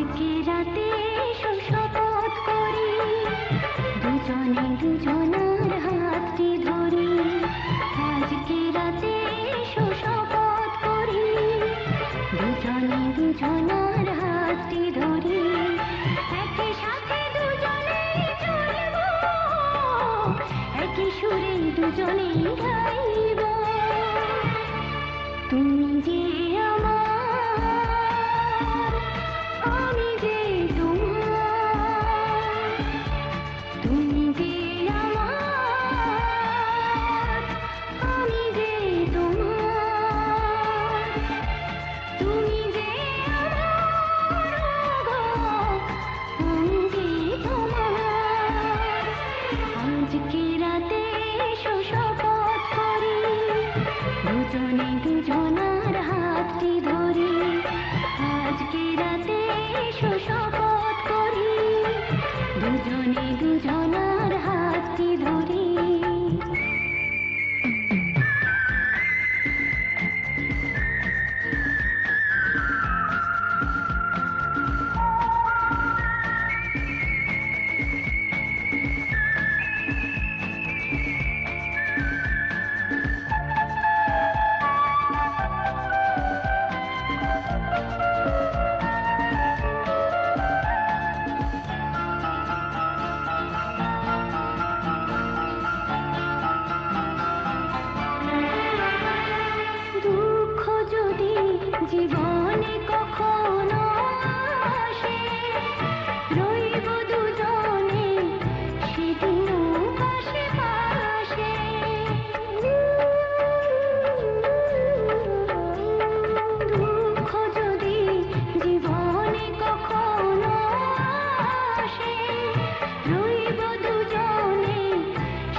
আজকে রাতে শপথ করি, দুজনে দুজনার হাতটি ধরি। আজকে রাতে শপথ করি, দুজনে দুজনার হাতটি ধরি। একই সাথে দুজনে চলব, একই সুরে দুজনে গাইব। তুমি যে আমার, আমি যে তোমার। তুমি যে আমার, আমি যে তোমার। তুমি যে আমার, আমি যে তোমার। আজকে রাতে শপথ করি, দুজনে দুজনার হাতটি ধরি। আজকে রাতে শপথ করি, দুজনে দুজনার হাতটি ধরি। দুঃখ যদি জীবনে কখনো আসে, রইব দুজনে সেদিনও পাশে পাশে। দুঃখ যদি জীবনে কখনো আসে, রইব দুজনে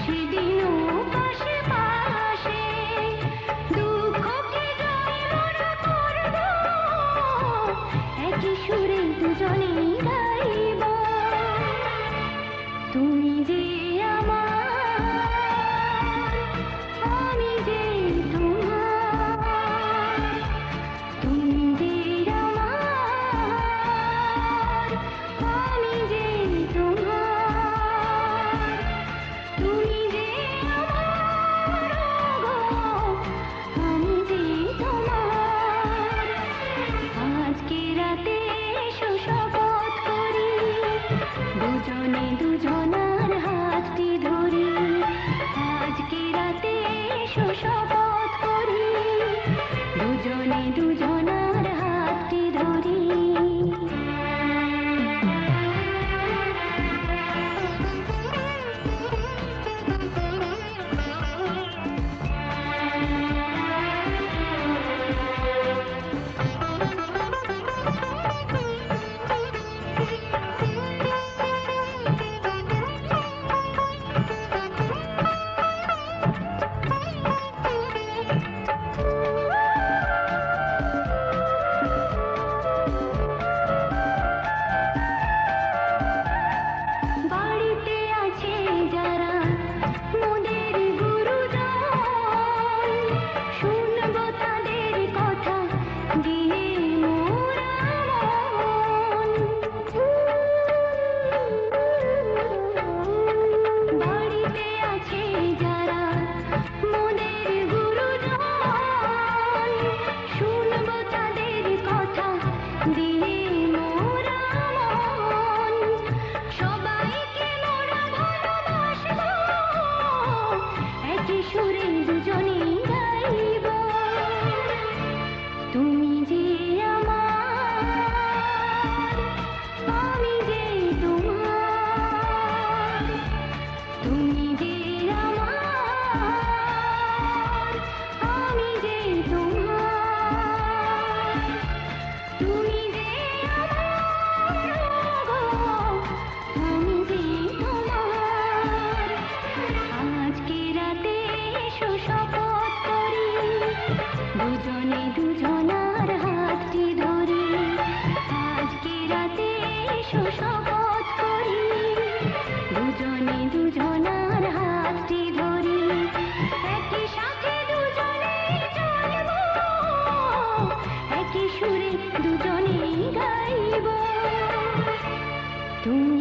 সেদিনও পাশে পাশে। দুঃখকে জয় মোরা করব, একই সুরে দুজনেই গাইব। তুমি যে আমার, আমি যে তোমার। তুমি যে আমার, আমি যে তোমার। তুমি যে আমার, আমি যে তোমার। আজকে রাতে শপথ করি, দুজনে দুজনার হাতটি ধরি। আজকে রাতে শপথ করি, দুজনে দুজনার হাতটি ধরি। বাড়িতে আছে যারা মোদের গুরুজন, শুনব তাদের কথা দিয়ে মোরা মন। বাড়িতে আছে যারা মোদের গুরুজন, শুনব তাদের কথা দিয়ে মোরা মন। সবাইকে মোরা ভালোবাসবো, একই সুরে দুজনেই গাইব। তুমি যে আমার, আমি যে তোমার। তুমি যে আমার, আমি যে তোমার। তুমি যে আমার, আমি যে তোমার। আজকে রাতে শপথ করি, দুজনে দুজনার হাতটি ধরি। আজকে রাতে শপথ করি, দুজনে দুজনার হাতটি ধরি। একই সাথে দুজনে চলব, একই সুরে দুজনেই গাইব। তুমি